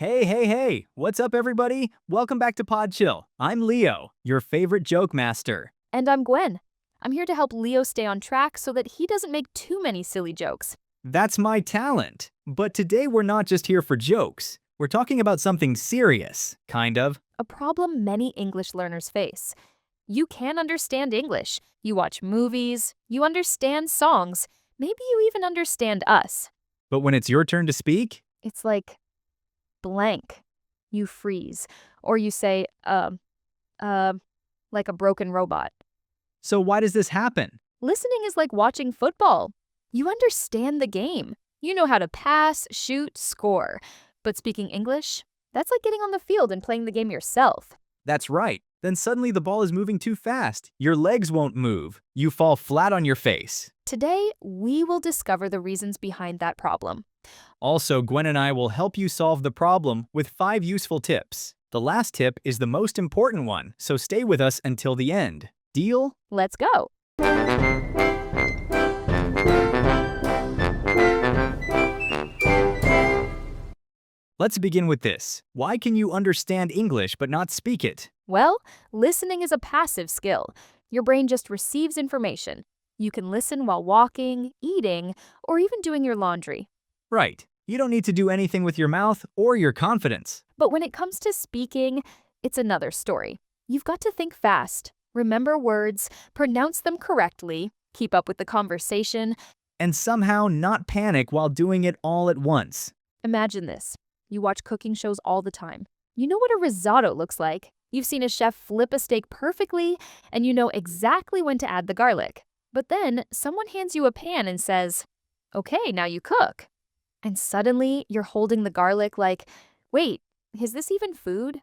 Hey, what's up, everybody? Welcome back to Pod Chill. I'm Leo, your favorite joke master. And I'm Gwen. I'm here to help Leo stay on track so that he doesn't make too many silly jokes. That's my talent. But today we're not just here for jokes. We're talking about something serious, kind of. A problem many English learners face. You can understand English. You watch movies. You understand songs. Maybe you even understand us. But when it's your turn to speak, It's like blank. You freeze. Or you say, like a broken robot. so why does this happen? Listening is like watching football. You understand the game. You know how to pass, shoot, score. But speaking English, that's like getting on the field and playing the game yourself. That's right. Then suddenly the ball is moving too fast. Your legs won't move. You fall flat on your face. Today, we will discover the reasons behind that problem. Also, Gwen and I will help you solve the problem with 5 useful tips. The last tip is the most important one, so stay with us until the end. Deal? Let's go. Let's begin with this. Why can you understand English but not speak it? Well, listening is a passive skill. Your brain just receives information. You can listen while walking, eating, or even doing your laundry. Right. You don't need to do anything with your mouth or your confidence. But when it comes to speaking, it's another story. You've got to think fast, remember words, pronounce them correctly, keep up with the conversation. And somehow not panic while doing it all at once. Imagine this. You watch cooking shows all the time. You know what a risotto looks like. You've seen a chef flip a steak perfectly, and you know exactly when to add the garlic. But then someone hands you a pan and says, "Okay, now you cook." And suddenly you're holding the garlic like, wait, is this even food?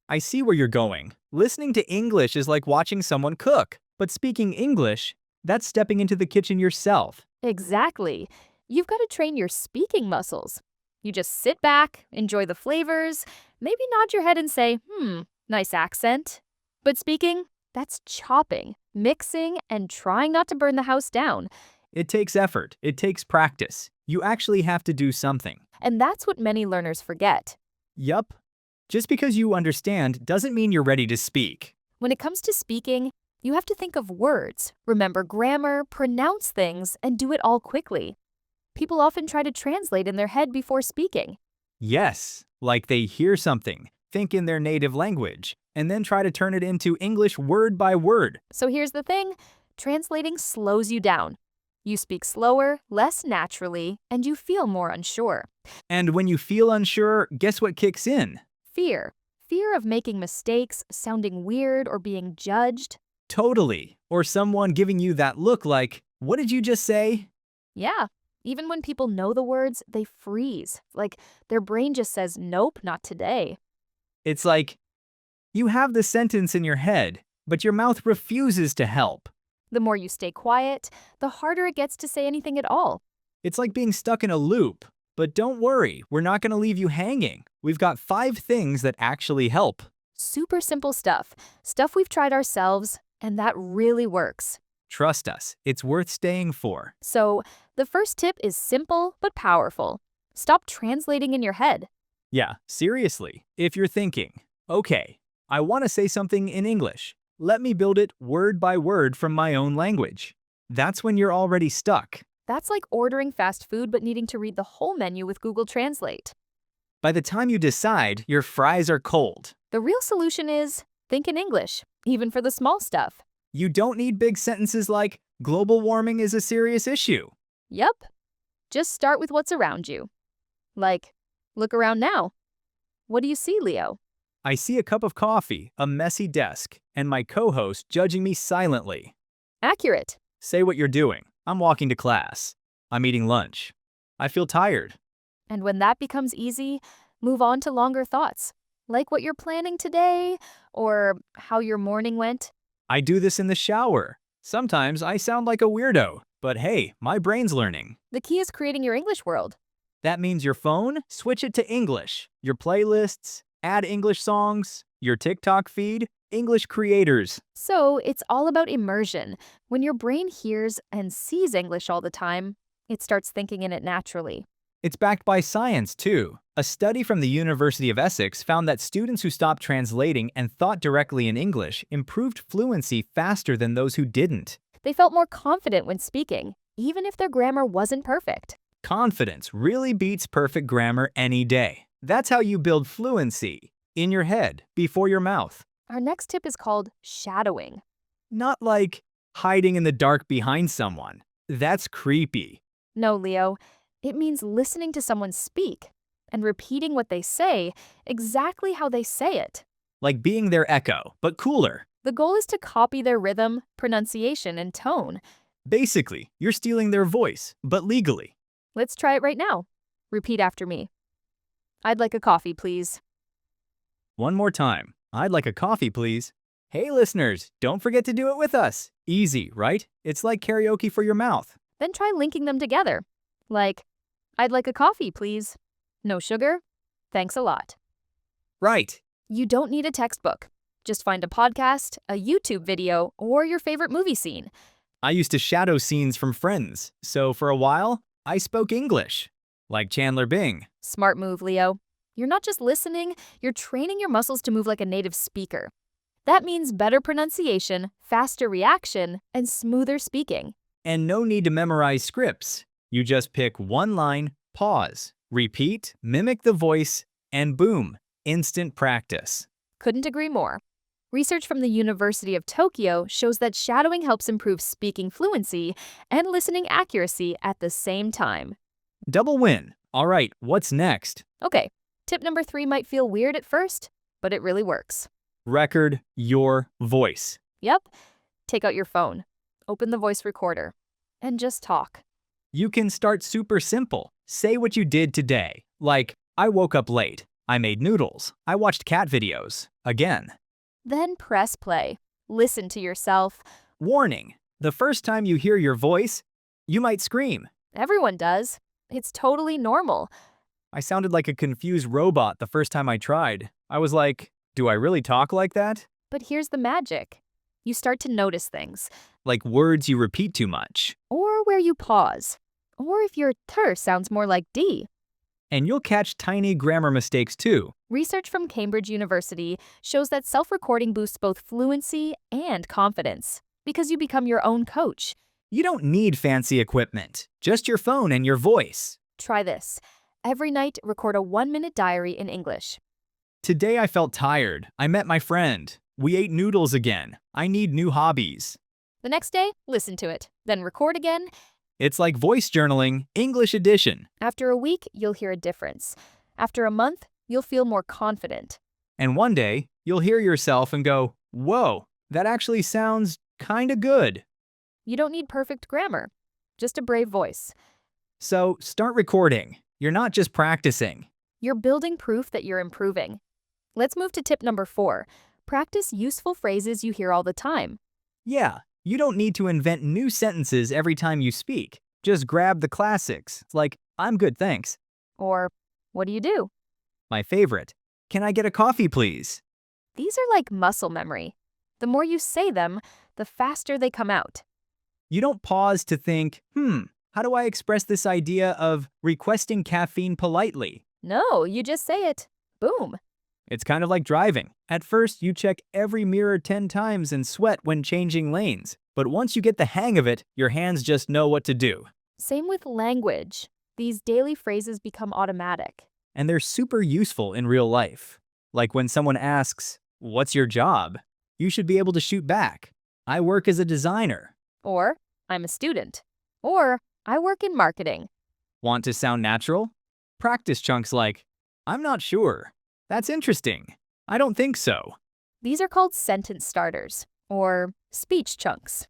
I see where you're going. Listening to English is like watching someone cook. But speaking English, that's stepping into the kitchen yourself. Exactly. You've got to train your speaking muscles. You just sit back, enjoy the flavors, maybe nod your head and say, nice accent. But speaking, that's chopping, mixing, and trying not to burn the house down. It takes effort. It takes practice. You actually have to do something. And that's what many learners forget. Yup. Just because you understand doesn't mean you're ready to speak. When it comes to speaking, you have to think of words, remember grammar, pronounce things, and do it all quickly. People often try to translate in their head before speaking. Yes, like they hear something, think in their native language, and then try to turn it into English word by word. So here's the thing, translating slows you down. You speak slower, less naturally, and you feel more unsure. And when you feel unsure, guess what kicks in? Fear. Fear of making mistakes, sounding weird, or being judged. Totally. Or someone giving you that look like, what did you just say? Yeah, even when people know the words, they freeze. Like their brain just says, nope, not today. It's like, you have the sentence in your head, but your mouth refuses to help. The more you stay quiet, the harder it gets to say anything at all. It's like being stuck in a loop. But don't worry, we're not going to leave you hanging. We've got 5 things that actually help. Super simple stuff. Stuff we've tried ourselves, and that really works. Trust us, it's worth staying for. So, the first tip is simple but powerful. Stop translating in your head. Yeah, seriously, if you're thinking, okay, I want to say something in English. Let me build it word by word from my own language. That's when you're already stuck. That's like ordering fast food but needing to read the whole menu with Google Translate. By the time you decide, your fries are cold. The real solution is think in English, even for the small stuff. You don't need big sentences like, global warming is a serious issue. Yup. Just start with what's around you. Like, look around now. What do you see, Leo? I see a cup of coffee, a messy desk, and my co-host judging me silently. Accurate. Say what you're doing. I'm walking to class. I'm eating lunch. I feel tired. And when that becomes easy, move on to longer thoughts, like what you're planning today or how your morning went. I do this in the shower. Sometimes I sound like a weirdo, but hey, my brain's learning. The key is creating your English world. That means your phone, switch it to English. Your playlists, add English songs. Your TikTok feed, English creators. So it's all about immersion. When your brain hears and sees English all the time, it starts thinking in it naturally. It's backed by science, too. A study from the University of Essex found that students who stopped translating and thought directly in English improved fluency faster than those who didn't. They felt more confident when speaking, even if their grammar wasn't perfect. Confidence really beats perfect grammar any day. That's how you build fluency. In your head, before your mouth. Our next tip is called shadowing. Not like hiding in the dark behind someone. That's creepy. No, Leo, it means listening to someone speak and repeating what they say exactly how they say it. Like being their echo, but cooler. The goal is to copy their rhythm, pronunciation, and tone. Basically, you're stealing their voice, but legally. Let's try it right now. Repeat after me. I'd like a coffee, please. One more time. I'd like a coffee, please. Hey, listeners, don't forget to do it with us. Easy, right? It's like karaoke for your mouth. Then try linking them together. Like, I'd like a coffee, please. No sugar? Thanks a lot. Right. You don't need a textbook. Just find a podcast, a YouTube video, or your favorite movie scene. I used to shadow scenes from Friends, so for a while, I spoke English. Like Chandler Bing. Smart move, Leo. You're not just listening, you're training your muscles to move like a native speaker. That means better pronunciation, faster reaction, and smoother speaking. And no need to memorize scripts. You just pick one line, pause, repeat, mimic the voice, and boom, instant practice. Couldn't agree more. Research from the University of Tokyo shows that shadowing helps improve speaking fluency and listening accuracy at the same time. Double win. All right, what's next? Okay, tip number 3 might feel weird at first, but it really works. Record your voice. Yep. Take out your phone, open the voice recorder, and just talk. You can start super simple. Say what you did today. Like, I woke up late. I made noodles. I watched cat videos. Again. Then press play. Listen to yourself. Warning. The first time you hear your voice, you might scream. Everyone does. It's totally normal. I sounded like a confused robot the first time I tried. I was like, do I really talk like that? But here's the magic. You start to notice things, Like words you repeat too much. or where you pause, or if your ter sounds more like D. And you'll catch tiny grammar mistakes too. Research from Cambridge University shows that self-recording boosts both fluency and confidence because you become your own coach. You don't need fancy equipment, just your phone and your voice. Try this. Every night, record a 1-minute diary in English. Today I felt tired. I met my friend. We ate noodles again. I need new hobbies. The next day, listen to it, then record again. It's like voice journaling, English edition. After a week, you'll hear a difference. After a month, you'll feel more confident. And one day, you'll hear yourself and go, whoa, that actually sounds kinda good. You don't need perfect grammar, just a brave voice. So start recording. You're not just practicing. You're building proof that you're improving. Let's move to tip number 4. Practice useful phrases you hear all the time. Yeah, you don't need to invent new sentences every time you speak. Just grab the classics, like, I'm good, thanks. Or, what do you do? My favorite, can I get a coffee, please? These are like muscle memory. The more you say them, the faster they come out. You don't pause to think, how do I express this idea of requesting caffeine politely? No, you just say it. Boom. It's kind of like driving. At first, you check every mirror 10 times and sweat when changing lanes. But once you get the hang of it, your hands just know what to do. Same with language. These daily phrases become automatic. And they're super useful in real life. Like when someone asks, what's your job? You should be able to shoot back. I work as a designer. Or, I'm a student. Or, I work in marketing. Want to sound natural? Practice chunks like, I'm not sure. That's interesting. I don't think so. These are called sentence starters, or speech chunks.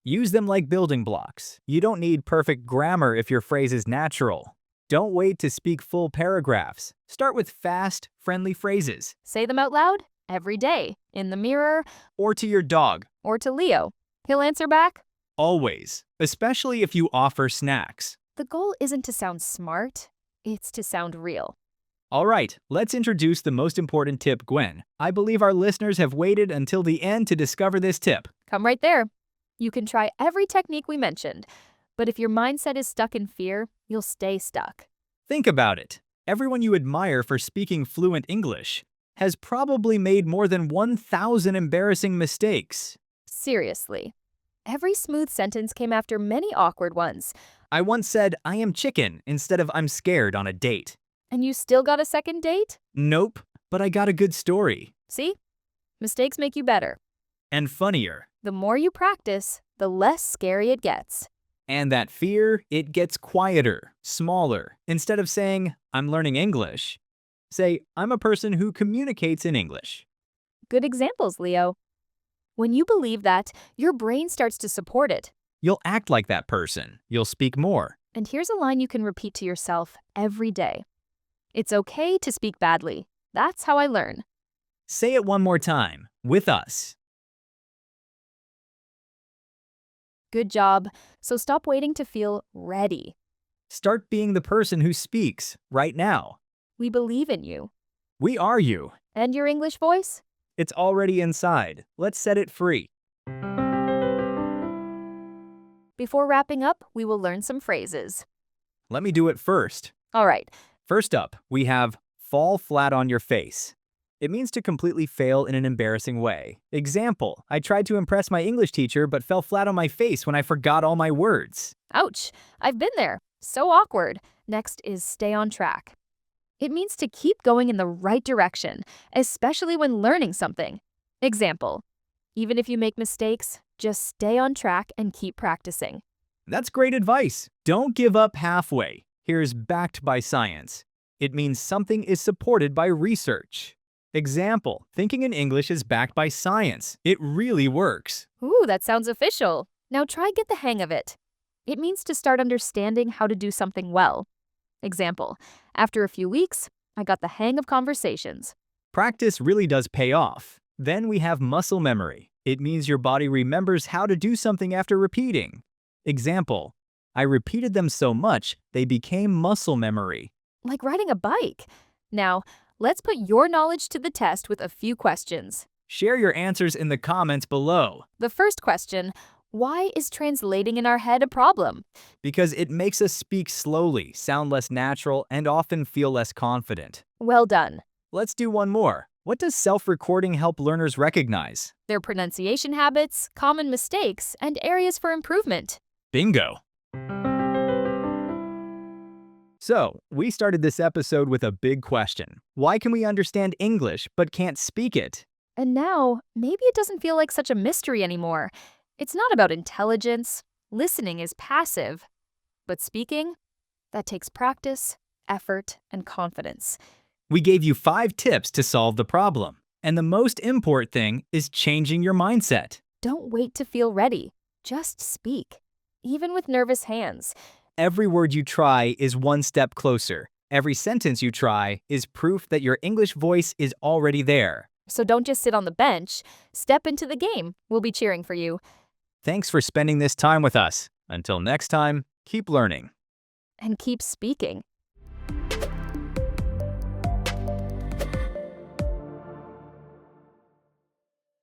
Use them like building blocks. You don't need perfect grammar if your phrase is natural. Don't wait to speak full paragraphs. Start with fast, friendly phrases. Say them out loud every day, in the mirror, Or to your dog. or to Leo. He'll answer back. Always. Especially if you offer snacks. The goal isn't to sound smart, it's to sound real. All right, let's introduce the most important tip, Gwen. I believe our listeners have waited until the end to discover this tip. Come right there. You can try every technique we mentioned, but if your mindset is stuck in fear, you'll stay stuck. Think about it. Everyone you admire for speaking fluent English has probably made more than 1,000 embarrassing mistakes. Seriously. Every smooth sentence came after many awkward ones, I once said, I am chicken instead of I'm scared on a date. and you still got a second date? Nope, but I got a good story. See? Mistakes make you better. And funnier. The more you practice, the less scary it gets. And that fear, it gets quieter, smaller. Instead of saying, I'm learning English, say, I'm a person who communicates in English. Good examples, Leo. When you believe that, your brain starts to support it. You'll act like that person. You'll speak more. And here's a line you can repeat to yourself every day. It's okay to speak badly. That's how I learn. Say it one more time, with us. Good job. So stop waiting to feel ready. Start being the person who speaks right now. We believe in you. We are you. And your English voice? It's already inside. Let's set it free. Before wrapping up, we will learn some phrases. Let me do it first. All right. First up, we have fall flat on your face. It means to completely fail in an embarrassing way. Example, I tried to impress my English teacher but fell flat on my face when I forgot all my words. Ouch. I've been there. So awkward. Next is stay on track. It means to keep going in the right direction, especially when learning something. Example, even if you make mistakes, just stay on track and keep practicing. That's great advice. Don't give up halfway. Here's backed by science. It means something is supported by research. Example, thinking in English is backed by science. It really works. Ooh, that sounds official. Now try get the hang of it. It means to start understanding how to do something well. Example, after a few weeks, I got the hang of conversations. Practice really does pay off. Then we have muscle memory. It means your body remembers how to do something after repeating. Example, I repeated them so much, they became muscle memory. Like riding a bike. Now, let's put your knowledge to the test with a few questions. Share your answers in the comments below. The first question, why is translating in our head a problem? Because it makes us speak slowly, sound less natural, and often feel less confident. Well done. Let's do one more. What does self-recording help learners recognize? Their pronunciation habits, common mistakes, and areas for improvement. Bingo! So, we started this episode with a big question. Why can we understand English but can't speak it? And now, maybe it doesn't feel like such a mystery anymore. It's not about intelligence. Listening is passive. But speaking, that takes practice, effort, and confidence. We gave you 5 tips to solve the problem. And the most important thing is changing your mindset. Don't wait to feel ready. Just speak. Even with nervous hands. Every word you try is one step closer. Every sentence you try is proof that your English voice is already there. So don't just sit on the bench. Step into the game. We'll be cheering for you. Thanks for spending this time with us. Until next time, keep learning. And keep speaking.